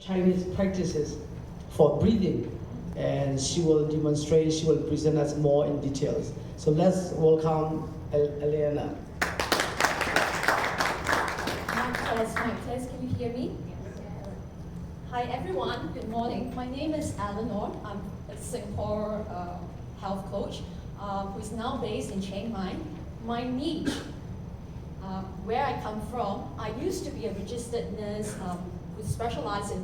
Chinese practices for breathing, and she will demonstrate, she will present us more in details. So let's welcome Eleanor. Mic test, can you hear me? Hi everyone, good morning. My name is Eleanor. I'm a Singapore health coach who is now based in Chiang Mai. My niche, where I come from, I used to be a registered nurse who specialized in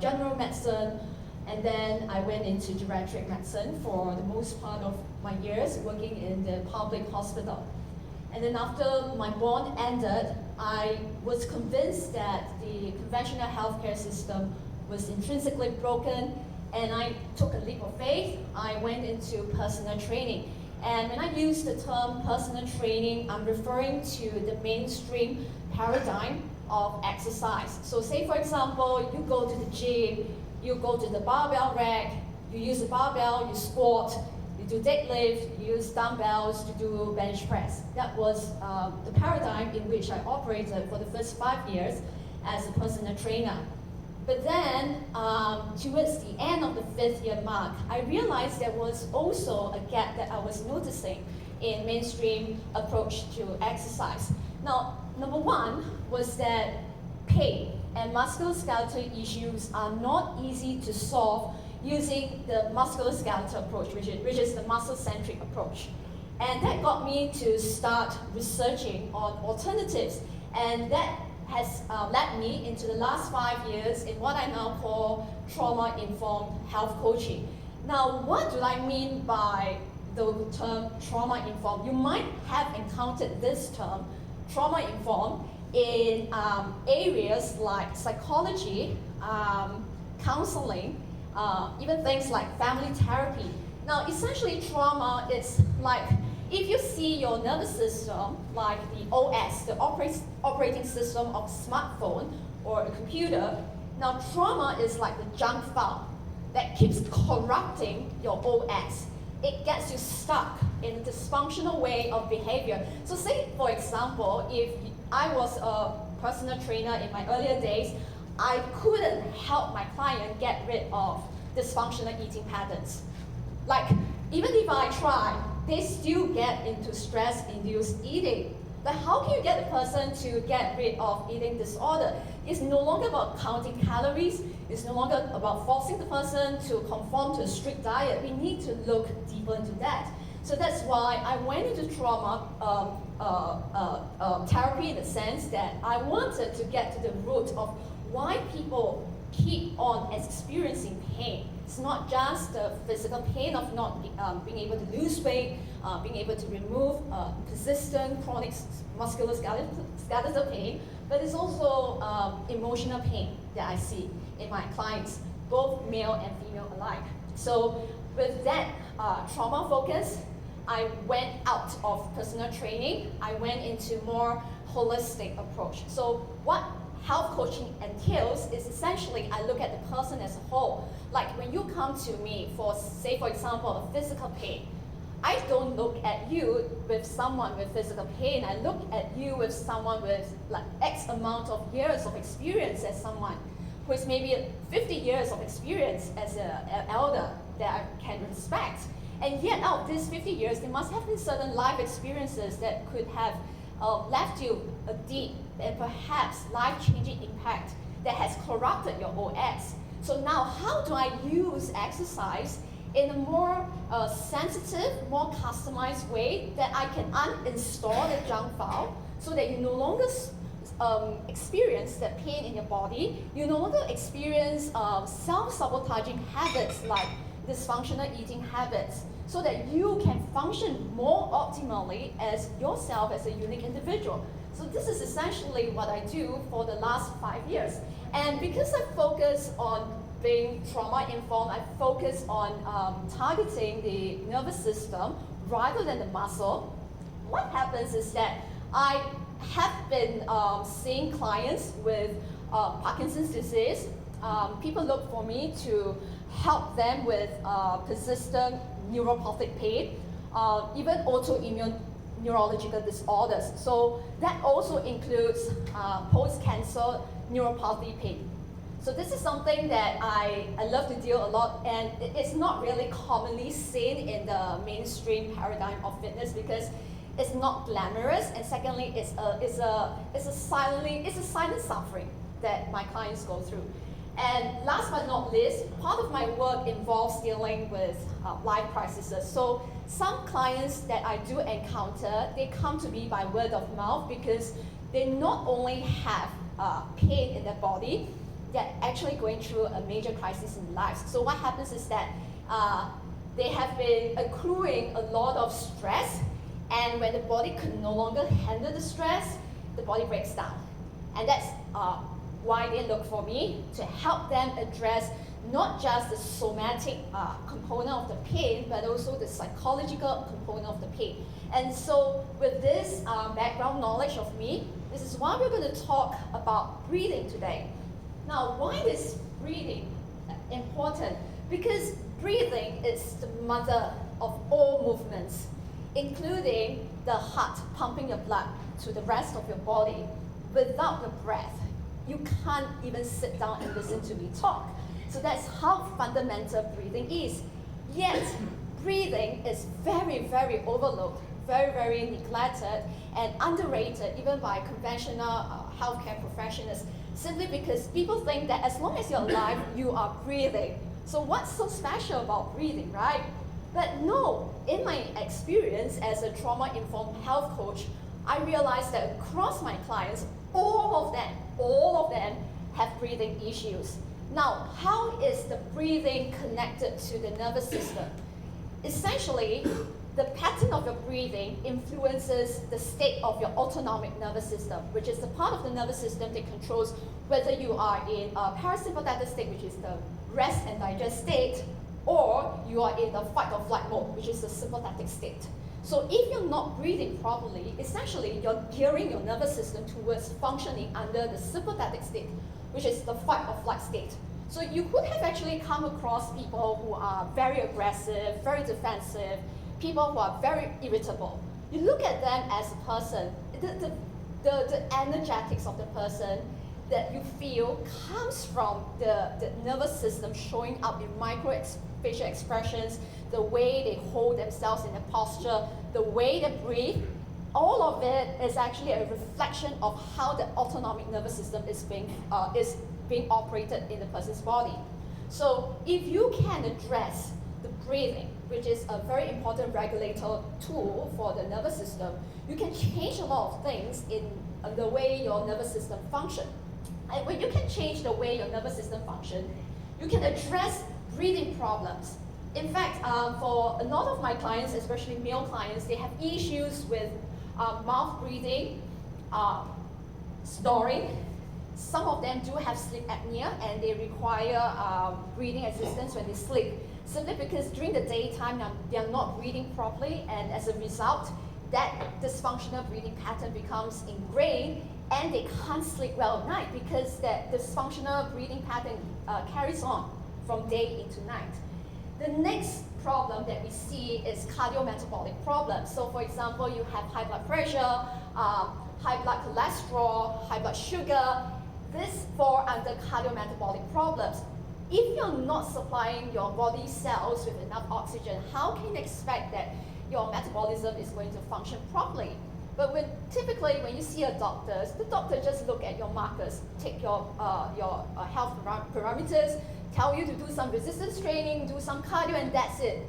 general medicine, and then I went into geriatric medicine for the most part of my years working in the public hospital. And then after my bond ended, I was convinced that the conventional healthcare system was intrinsically broken, and I took a leap of faith. I went into personal training. And when I use the term personal training, I'm referring to the mainstream paradigm of exercise. So say, for example, you go to the gym, you go to the barbell rack, you use the barbell, you squat, you do deadlift, you use dumbbells to do bench press. That was the paradigm in which I operated for the first 5 years as a personal trainer. But then, towards the end of the 5th year mark, I realized there was also a gap that I was noticing in mainstream approach to exercise. Now, number one was that pain and musculoskeletal issues are not easy to solve using the musculoskeletal approach, which is the muscle-centric approach. And that got me to start researching on alternatives, and that has led me into the last 5 years in what I now call trauma-informed health coaching. Now, what do I mean by the term trauma-informed? You might have encountered this term, trauma-informed, in areas like psychology, counseling, even things like family therapy. Now, essentially, trauma is like if you see your nervous system, like the OS, the operating system of a smartphone or a computer, now trauma is like the junk file that keeps corrupting your OS. It gets you stuck in a dysfunctional way of behavior. So say, for example, if I was a personal trainer in my earlier days, I couldn't help my client get rid of dysfunctional eating patterns. Like, even if I try, they still get into stress-induced eating. But how can you get a person to get rid of eating disorder? It's no longer about counting calories. It's no longer about forcing the person to conform to a strict diet. We need to look deeper into that. So that's why I went into trauma therapy in the sense that I wanted to get to the root of why people keep on experiencing pain. It's not just the physical pain of not being able to lose weight, being able to remove persistent chronic musculoskeletal pain, but it's also emotional pain that I see in my clients, both male and female alike. So with that trauma focus, I went out of personal training. I went into more holistic approach. So what health coaching entails is essentially I look at the person as a whole. Like when you come to me for, say for example, a physical pain, I don't look at you with someone with physical pain. I look at you with someone with like X amount of years of experience as someone who is maybe 50 years of experience as an elder that I can respect. And yet out of these 50 years, there must have been certain life experiences that could have left you a deep and perhaps life-changing impact that has corrupted your OS. So now, how do I use exercise in a more sensitive, more customized way that I can uninstall the junk file so that you no longer experience that pain in your body, you no longer experience self-sabotaging habits like dysfunctional eating habits, so that you can function more optimally as yourself as a unique individual. So this is essentially what I do for the last 5 years. And because I focus on being trauma-informed, I focus on targeting the nervous system rather than the muscle. What happens is that I have been seeing clients with Parkinson's disease. People look for me to help them with persistent neuropathic pain, even autoimmune neurological disorders. So that also includes post-cancer neuropathy pain. So this is something that I love to deal a lot, and it's not really commonly seen in the mainstream paradigm of fitness because it's not glamorous, and secondly, it's a silent suffering that my clients go through. And last but not least, part of my work involves dealing with life crises. So some clients that I do encounter, they come to me by word of mouth because they not only have pain in their body, they're actually going through a major crisis in life. So what happens is that they have been accruing a lot of stress, and when the body can no longer handle the stress, the body breaks down. And that's why they look for me to help them address not just the somatic component of the pain, but also the psychological component of the pain. And so with this background knowledge of me, this is why we're going to talk about breathing today. Now, why is breathing important? Because breathing is the mother of all movements, including the heart pumping your blood to the rest of your body. Without the breath, you can't even sit down and listen to me talk. So that's how fundamental breathing is. Yet, breathing is very, very overlooked, very, very neglected, and underrated even by conventional healthcare professionals, simply because people think that as long as you're alive, you are breathing. So what's so special about breathing, right? But no, in my experience as a trauma-informed health coach, I realized that across my clients, all of them have breathing issues. Now, how is the breathing connected to the nervous system? Essentially, the pattern of your breathing influences the state of your autonomic nervous system, which is the part of the nervous system that controls whether you are in a parasympathetic state, which is the rest and digest state, or you are in the fight or flight mode, which is the sympathetic state. So if you're not breathing properly, essentially you're gearing your nervous system towards functioning under the sympathetic state, which is the fight or flight state. So you could have actually come across people who are very aggressive, very defensive, people who are very irritable. You look at them as a person, the energetics of the person that you feel comes from the nervous system showing up in facial expressions, the way they hold themselves in a posture, the way they breathe. All of it is actually a reflection of how the autonomic nervous system is being operated in the person's body. So if you can address the breathing, which is a very important regulator tool for the nervous system, you can change a lot of things in the way your nervous system functions. And when you can change the way your nervous system functions, you can address breathing problems. In fact, for a lot of my clients, especially male clients, they have issues with mouth breathing, snoring. Some of them do have sleep apnea, and they require breathing assistance when they sleep, simply because during the daytime they are not breathing properly, and as a result, that dysfunctional breathing pattern becomes ingrained, and they can't sleep well at night because that dysfunctional breathing pattern carries on from day into night. The next problem that we see is cardiometabolic problems. So for example, you have high blood pressure, high blood cholesterol, high blood sugar. This fall under cardiometabolic problems. If you're not supplying your body cells with enough oxygen, how can you expect that your metabolism is going to function properly? But typically when you see a doctor, the doctor just look at your markers, take your health parameters, tell you to do some resistance training, do some cardio, and that's it.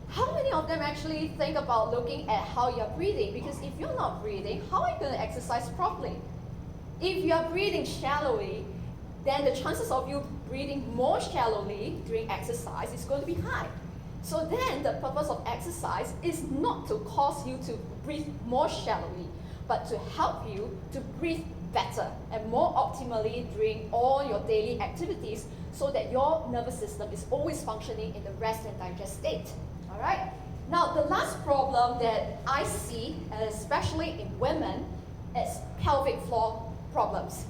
How many of them actually think about looking at how you're breathing? Because if you're not breathing, how are you going to exercise properly? If you're breathing shallowly, then the chances of you breathing more shallowly during exercise is going to be high. So then the purpose of exercise is not to cause you to breathe more shallowly, but to help you to breathe better and more optimally during all your daily activities so that your nervous system is always functioning in the rest and digest state. All right? Now, the last problem that I see, especially in women, is pelvic floor problems.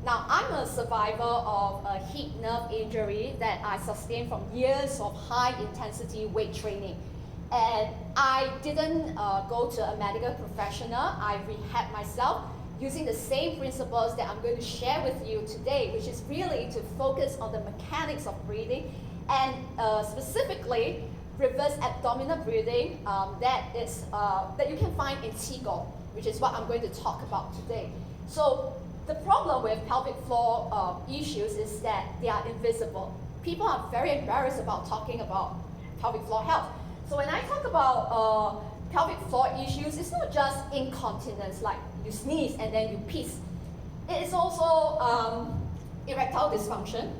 Now, I'm a survivor of a heat nerve injury that I sustained from years of high-intensity weight training. And I didn't go to a medical professional. I rehabbed myself using the same principles that I'm going to share with you today, which is really to focus on the mechanics of breathing and specifically reverse abdominal breathing that you can find in Qigong, which is what I'm going to talk about today. So the problem with pelvic floor issues is that they are invisible. People are very embarrassed about talking about pelvic floor health. So when I talk about pelvic floor issues, it's not just incontinence, like you sneeze and then you piss. It is also erectile dysfunction,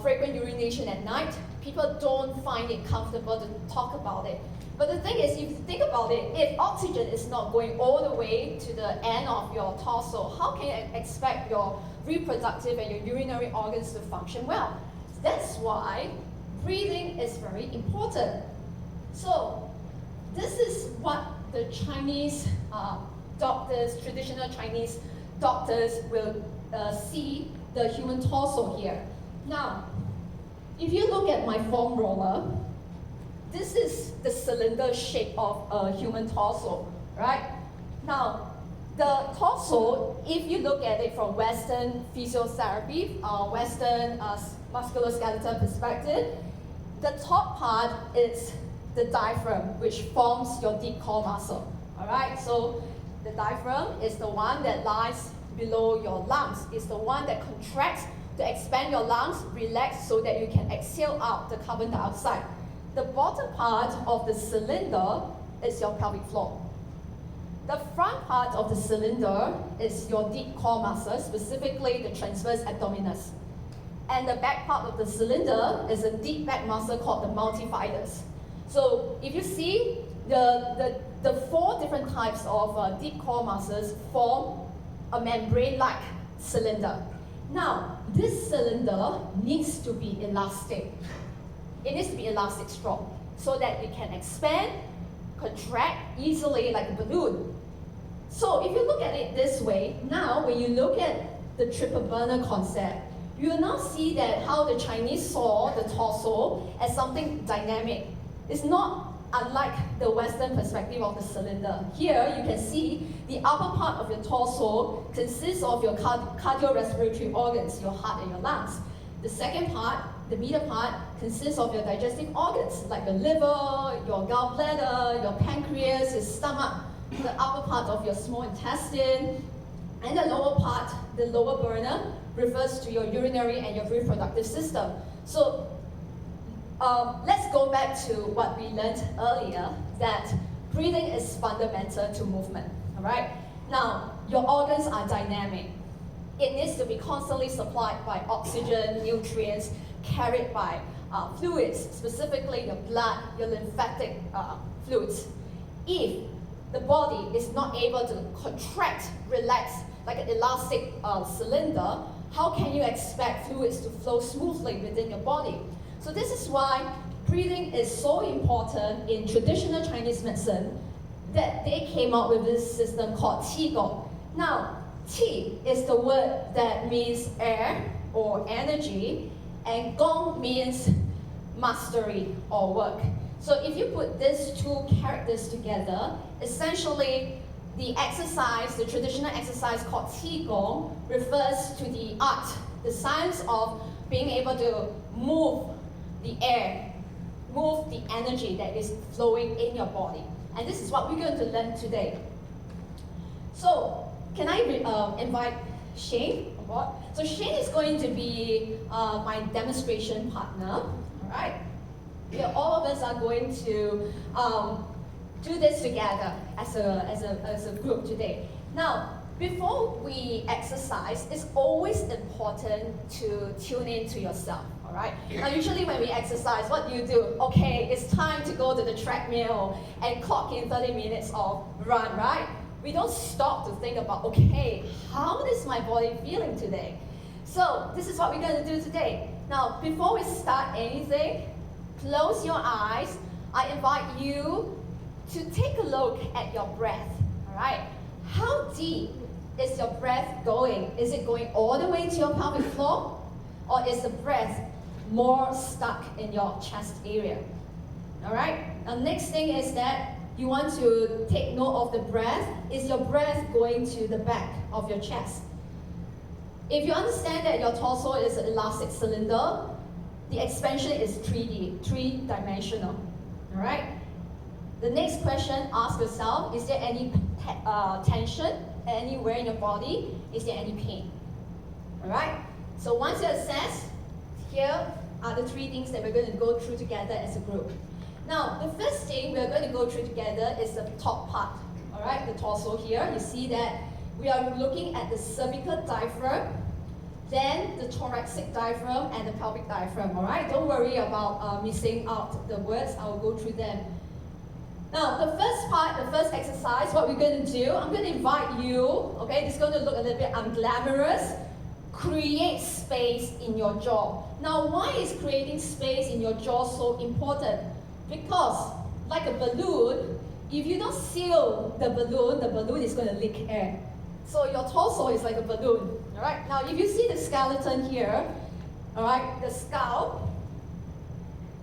frequent urination at night. People don't find it comfortable to talk about it. But the thing is, if you think about it, if oxygen is not going all the way to the end of your torso, how can you expect your reproductive and your urinary organs to function well? That's why breathing is very important. So this is what the Chinese doctors, traditional Chinese doctors will see the human torso here. Now, if you look at my foam roller, this is the cylinder shape of a human torso, right? Now, the torso, if you look at it from Western physiotherapy, Western musculoskeletal perspective, the top part is the diaphragm, which forms your deep core muscle, all right? So the diaphragm is the one that lies below your lungs. It's the one that contracts to expand your lungs, relax so that you can exhale out the carbon dioxide. The bottom part of the cylinder is your pelvic floor. The front part of the cylinder is your deep core muscle, specifically the transverse abdominis. And the back part of the cylinder is a deep back muscle called the multifidus. So if you see, the four different types of deep core muscles form a membrane-like cylinder. Now, this cylinder needs to be elastic. It needs to be elastic strong so that it can expand, contract easily like a balloon. So if you look at it this way, now when you look at the triple burner concept, you will now see that how the Chinese saw the torso as something dynamic. It's not unlike the Western perspective of the cylinder. Here you can see the upper part of your torso consists of your cardiorespiratory organs, your heart and your lungs. The second part, the middle part, consists of your digestive organs, like your liver, your gallbladder, your pancreas, your stomach, the upper part of your small intestine, and the lower part, the lower burner, refers to your urinary and your reproductive system. So let's go back to what we learned earlier, that breathing is fundamental to movement, all right? Now, your organs are dynamic. It needs to be constantly supplied by oxygen, nutrients, carried by fluids, specifically your blood, your lymphatic fluids. If the body is not able to contract, relax, like an elastic cylinder, how can you expect fluids to flow smoothly within your body? So this is why breathing is so important in traditional Chinese medicine that they came up with this system called Qigong. Now, Qi is the word that means air or energy, and Gong means mastery or work. So if you put these two characters together, essentially the exercise, the traditional exercise called Qigong, refers to the art, the science of being able to move the air, move the energy that is flowing in your body. And this is what we're going to learn today. So, can I invite Shane on board? So Shane is going to be my demonstration partner, all right? Yeah, all of us are going to do this together as a group today. Now, before we exercise, it's always important to tune in to yourself, all right? Now, usually when we exercise, what do? Okay, it's time to go to the treadmill and clock in 30 minutes of run, right? We don't stop to think about, okay, how is my body feeling today? So, this is what we're going to do today. Now, before we start anything, close your eyes. I invite you to take a look at your breath, all right? How deep is your breath going? Is it going all the way to your pelvic floor? Or is the breath more stuck in your chest area? All right? Now, next thing is that you want to take note of the breath. Is your breath going to the back of your chest? If you understand that your torso is an elastic cylinder, the expansion is 3D, three-dimensional. All right? The next question, ask yourself, is there any tension anywhere in your body? Is there any pain? All right? So once you assess, here are the 3 things that we're going to go through together as a group. Now, the first thing we're going to go through together is the top part. All right? The torso here. You see that we are looking at the cervical diaphragm, then the thoracic diaphragm, and the pelvic diaphragm. All right? Don't worry about missing out the words. I'll go through them. Now, the first part, the first exercise, what we're going to do, I'm going to invite you, okay, this is going to look a little bit unglamorous. Create space in your jaw. Now, why is creating space in your jaw so important? Because, like a balloon, if you don't seal the balloon is going to leak air. So your torso is like a balloon, all right? Now, if you see the skeleton here, all right, the skull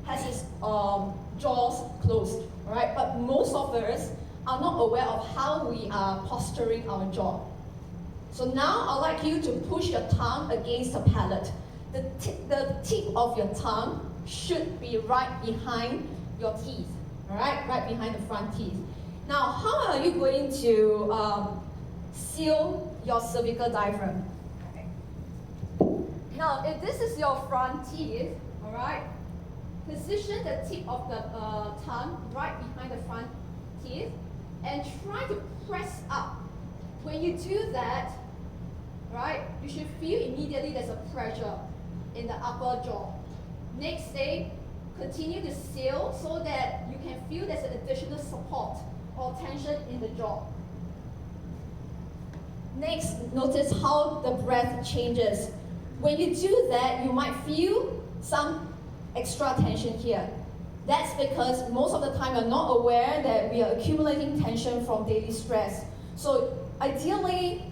has its jaws closed. All right, but most of us are not aware of how we are posturing our jaw. So now I'd like you to push your tongue against the palate. The tip of your tongue should be right behind your teeth. All right behind the front teeth. Now, how are you going to seal your cervical diaphragm? Okay. Now, if this is your front teeth, all right, position the tip of the tongue right behind the front teeth and try to press up. When you do that, right, you should feel immediately there's a pressure in the upper jaw. Next thing, continue to seal so that you can feel there's an additional support or tension in the jaw. Next, notice how the breath changes. When you do that, you might feel some extra tension here. That's because most of the time you're not aware that we are accumulating tension from daily stress. So ideally,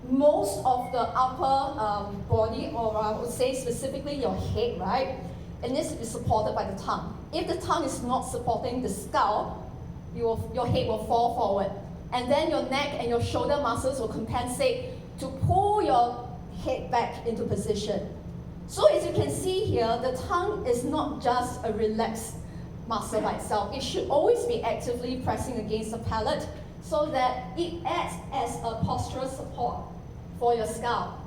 most of the upper body, or I would say specifically your head, right, it needs to be supported by the tongue. If the tongue is not supporting the skull, your head will fall forward. And then your neck and your shoulder muscles will compensate to pull your head back into position. So as you can see here, the tongue is not just a relaxed muscle by itself. It should always be actively pressing against the palate so that it acts as a postural support for your skull.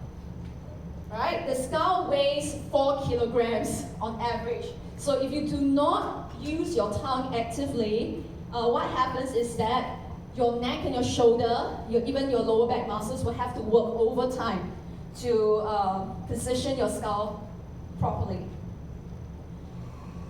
Right? The skull weighs 4 kilograms on average. So if you do not use your tongue actively, what happens is that your neck and your shoulder, even your lower back muscles will have to work overtime to position your skull properly.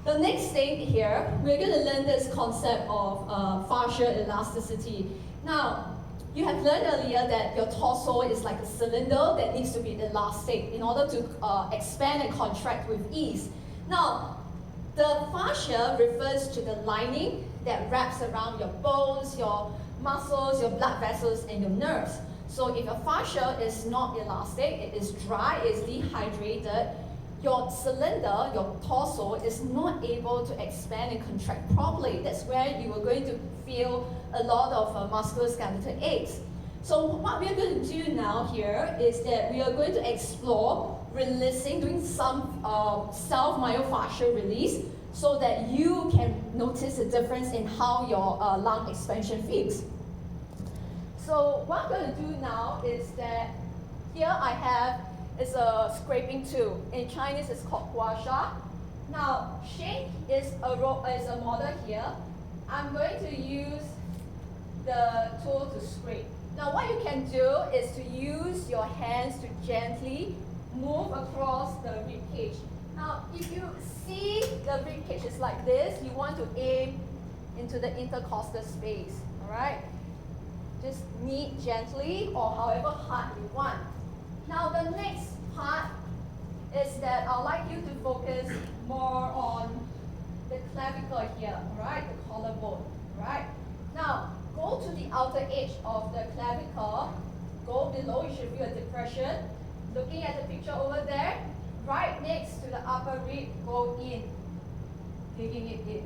The next thing here, we're going to learn this concept of fascial elasticity. Now, you have learned earlier that your torso is like a cylinder that needs to be elastic in order to expand and contract with ease. Now, the fascia refers to the lining that wraps around your bones, your muscles, your blood vessels, and your nerves. So if your fascia is not elastic, it is dry, it is dehydrated, your cylinder, your torso, is not able to expand and contract properly. That's where you are going to feel a lot of musculoskeletal aches. So what we are going to do now here is that we are going to explore releasing, doing some self-myofascial release so that you can notice the difference in how your lung expansion feels. So what I'm going to do now is that here I have is a scraping tool. In Chinese, it's called gua sha. Now, Shane is a model here. I'm going to use the tool to scrape. Now, what you can do is to use your hands to gently move across the rib cage. Now, if you see the rib cage is like this, you want to aim into the intercostal space, all right? Just knead gently or however hard you want. Now, the next part is that I'd like you to focus more on the clavicle here, all right? The collarbone, all right? Now, go to the outer edge of the clavicle, go below, you should feel a depression. Looking at the picture over there, right next to the upper rib, go in, digging it in,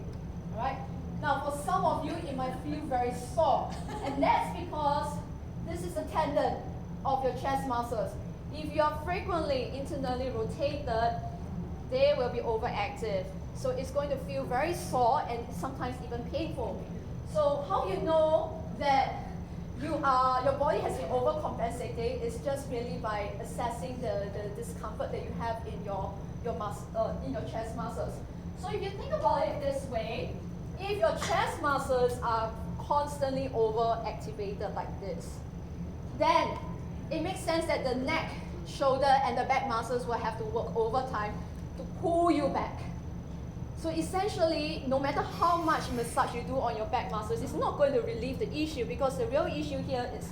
all right? Now, for some of you, it might feel very sore, and that's because this is a tendon of your chest muscles. If you are frequently internally rotated, they will be overactive. So it's going to feel very sore and sometimes even painful. So how you know that your body has been overcompensating is just really by assessing the discomfort that you have in your chest muscles. So if you think about it this way, if your chest muscles are constantly overactivated like this, then it makes sense that the neck, shoulder, and the back muscles will have to work overtime to pull you back. So essentially, no matter how much massage you do on your back muscles, it's not going to relieve the issue, because the real issue here is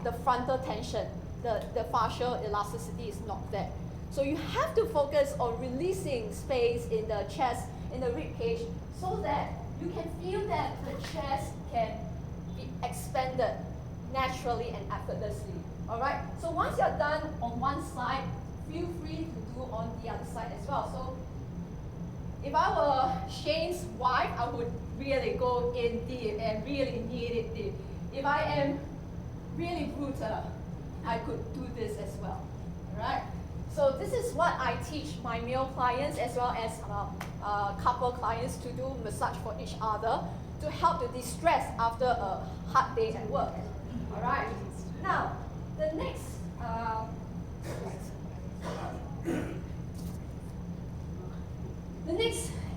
the frontal tension. The fascial elasticity is not there. So you have to focus on releasing space in the chest, in the rib cage, so that you can feel that the chest can be expanded naturally and effortlessly. Alright? So once you're done on one side, feel free to do on the other side as well. So if I were Shane's wife, I would really go in deep and really knead it deep. If I am really brutal, I could do this as well. Alright? So this is what I teach my male clients as well as couple clients to do massage for each other to help to de-stress after a hard day at work. Alright? Now, the next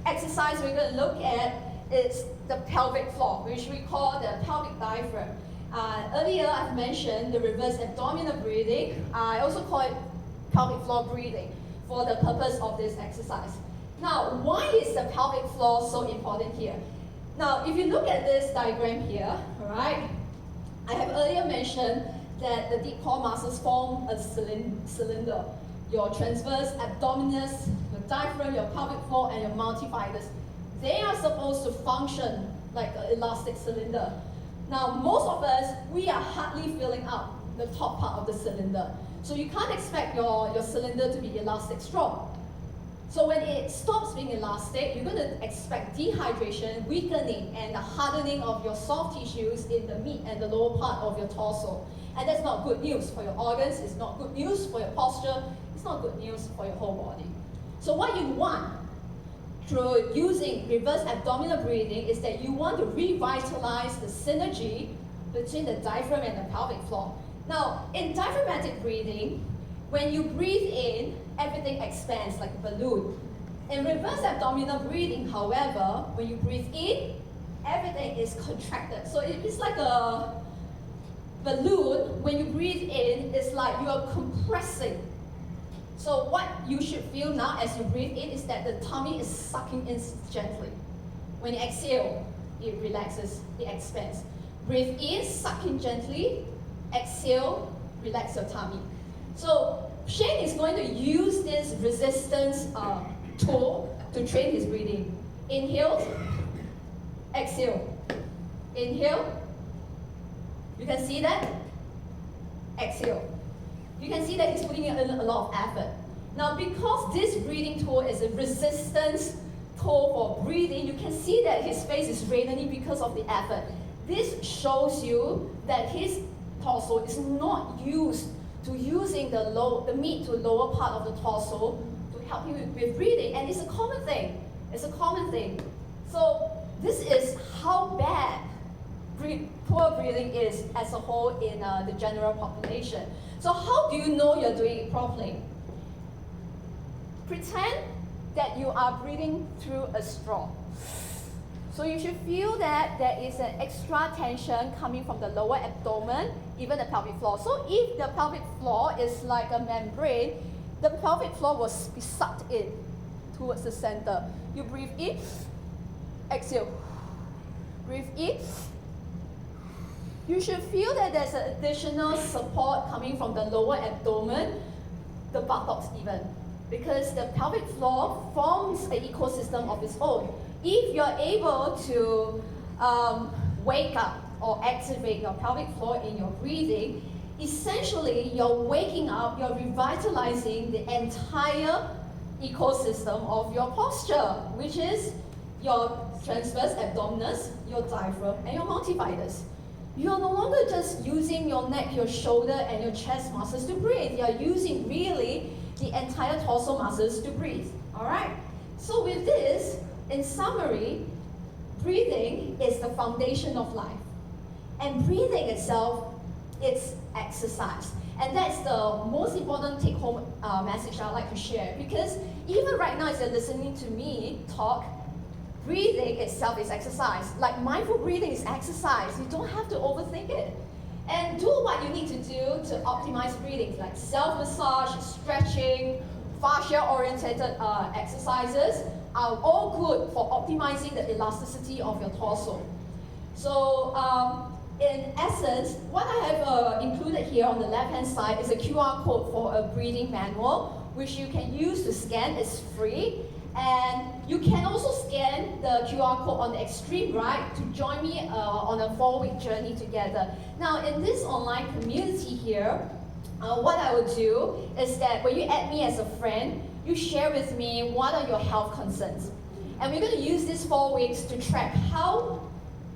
exercise we're going to look at is the pelvic floor, which we call the pelvic diaphragm. Earlier I've mentioned the reverse abdominal breathing. I also call it pelvic floor breathing for the purpose of this exercise. Now, why is the pelvic floor so important here? Now, if you look at this diagram here, alright, I have earlier mentioned that the deep core muscles form a cylinder. Your transverse abdominis, your diaphragm, your pelvic floor, and your multifidus. They are supposed to function like an elastic cylinder. Now, most of us, we are hardly filling up the top part of the cylinder. So you can't expect your cylinder to be elastic strong. So when it stops being elastic, you're going to expect dehydration, weakening, and the hardening of your soft tissues in the mid and the lower part of your torso. And that's not good news for your organs, it's not good news for your posture, it's not good news for your whole body. So what you want through using reverse abdominal breathing is that you want to revitalize the synergy between the diaphragm and the pelvic floor. Now, in diaphragmatic breathing, when you breathe in, everything expands like a balloon. In reverse abdominal breathing, however, when you breathe in, everything is contracted. So it's like a balloon. When you breathe in, it's like you are compressing. So what you should feel now as you breathe in is that the tummy is sucking in gently. When you exhale, it relaxes, it expands. Breathe in, suck in gently. Exhale, relax your tummy. So Shane is going to use this resistance tool to train his breathing. Inhale, exhale. Inhale. You can see that? Exhale. You can see that he's putting in a lot of effort. Now, because this breathing tool is a resistance tool for breathing, you can see that his face is reddening because of the effort. This shows you that his torso is not used to using the mid to lower part of the torso to help you with breathing, and it's a common thing. It's a common thing. So this is how bad poor breathing is as a whole in the general population. So how do you know you're doing it properly? Pretend that you are breathing through a straw. So you should feel that there is an extra tension coming from the lower abdomen, even the pelvic floor. So if the pelvic floor is like a membrane, the pelvic floor will be sucked in towards the center. You breathe in, exhale. Breathe in. You should feel that there's an additional support coming from the lower abdomen, the buttocks even, because the pelvic floor forms an ecosystem of its own. If you're able to wake up or activate your pelvic floor in your breathing, essentially you're waking up, you're revitalizing the entire ecosystem of your posture, which is your transverse abdominis, your diaphragm, and your multifidus. You are no longer just using your neck, your shoulder, and your chest muscles to breathe. You are using really the entire torso muscles to breathe. All right? So with this, in summary, breathing is the foundation of life. And breathing itself, it's exercise. And that's the most important take-home message I'd like to share. Because even right now, as you're listening to me talk, breathing itself is exercise. Like mindful breathing is exercise. You don't have to overthink it. And do what you need to do to optimize breathing, like self-massage, stretching, fascia-oriented exercises are all good for optimizing the elasticity of your torso. So, in essence, what I have included here on the left-hand side is a QR code for a breathing manual, which you can use to scan. It's free. And you can also scan the QR code on the extreme right to join me on a 4-week journey together. Now, in this online community here, what I would do is that when you add me as a friend, you share with me what are your health concerns. And we're going to use these 4 weeks to track how,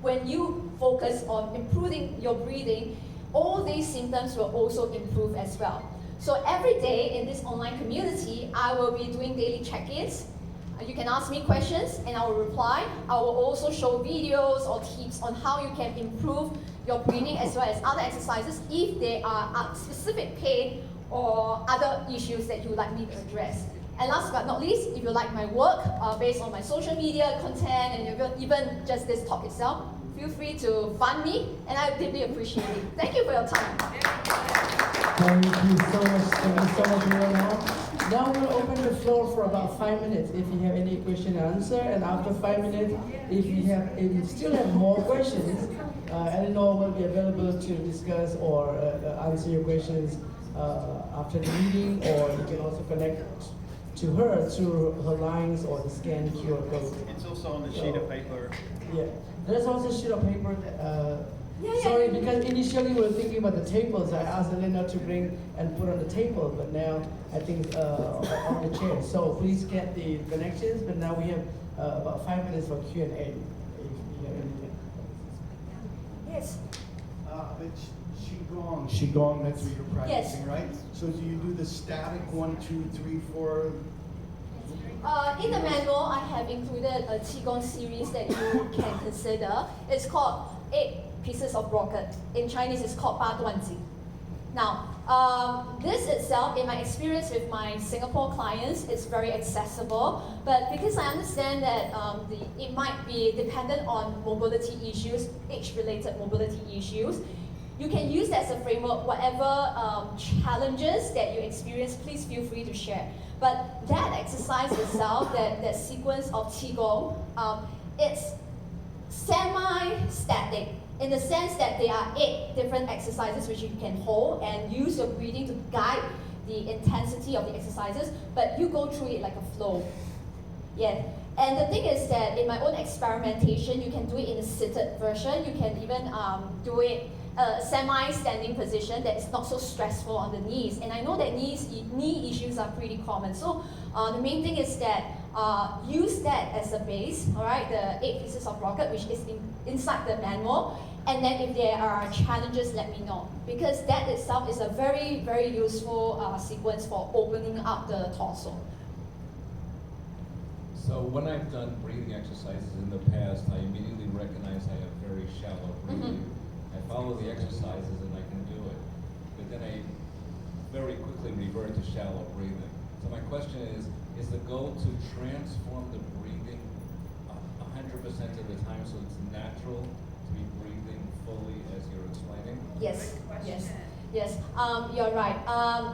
when you focus on improving your breathing, all these symptoms will also improve as well. So every day in this online community, I will be doing daily check-ins. You can ask me questions and I will reply. I will also show videos or tips on how you can improve your breathing as well as other exercises if there are specific pain or other issues that you would like me to address. And last but not least, if you like my work based on my social media content and even just this talk itself, feel free to fund me and I deeply appreciate it. Thank you for your time. Thank you so much, Eleanor. Now we'll open the floor for about 5 minutes if you have any question and answer. And after 5 minutes, if you still have more questions, Eleanor will be available to discuss or answer your questions after the meeting, or you can also connect to her through her lines or the scan QR code. It's also on the sheet of paper. Yeah, there's also a sheet of paper. Sorry, because initially we were thinking about the tables. I asked Eleanor to bring and put on the table, but now I think on the chair. So please get the connections. But now we have about 5 minutes for Q&A. If you have anything. Yes. But Qigong, that's what you're practicing, Yes. right? So do you do the static 1, 2, 3, 4? In the manual, I have included a Qigong series that you can consider. It's called 8 Pieces of Rocket. In Chinese, it's called 八段锦. Now, this itself, in my experience with my Singapore clients, it's very accessible. But because I understand that it might be dependent on mobility issues, age-related mobility issues, you can use that as a framework. Whatever challenges that you experience, please feel free to share. But that exercise itself, that sequence of Qigong, it's semi-static in the sense that there are 8 different exercises which you can hold and use your breathing to guide the intensity of the exercises, but you go through it like a flow. Yeah. And the thing is that in my own experimentation, you can do it in a seated version. You can even do it semi-standing position that is not so stressful on the knees. And I know that knee issues are pretty common. So the main thing is that use that as a base, all right, the 8 Pieces of Rocket, which is inside the manual. And then if there are challenges, let me know. Because that itself is a very, very useful sequence for opening up the torso. So when I've done breathing exercises in the past, I immediately recognize I have very shallow breathing. I follow the exercises and I can do it. But then I very quickly revert to shallow breathing. So my question is the goal to transform the breathing 100% of the time so it's natural to be breathing fully as you're explaining? Yes, yes, you're right.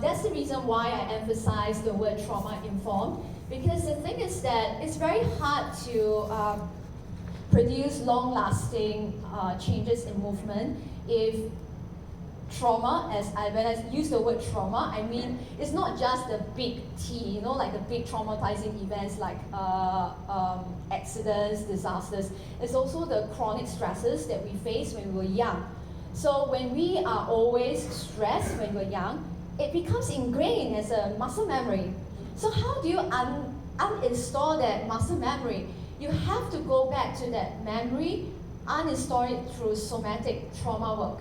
That's the reason why I emphasize the word trauma-informed. Because the thing is that it's very hard to produce long-lasting changes in movement if trauma, when I use the word trauma, I mean it's not just the big T, like the big traumatizing events like accidents, disasters. It's also the chronic stresses that we face when we were young. So when we are always stressed when we're young, it becomes ingrained as a muscle memory. So how do you uninstall that muscle memory? you have to go back to that memory, uninstall it through somatic trauma work.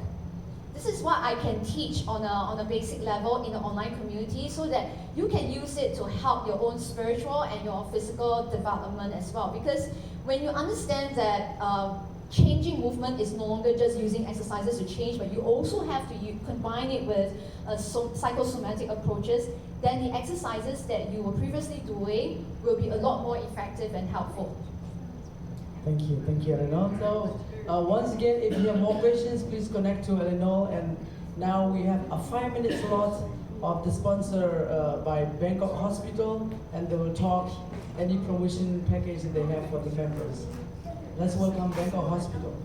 This is what I can teach on a basic level in the online community so that you can use it to help your own spiritual and your physical development as well. Because when you understand that changing movement is no longer just using exercises to change, but you also have to combine it with psychosomatic approaches, then the exercises that you were previously doing will be a lot more effective and helpful. Thank you, Eleanor. So once again, if you have more questions, please connect to Eleanor. And now we have a 5-minute slot of the sponsor by Bangkok Hospital, and they will talk any promotion package that they have for the members. Let's welcome Bangkok Hospital.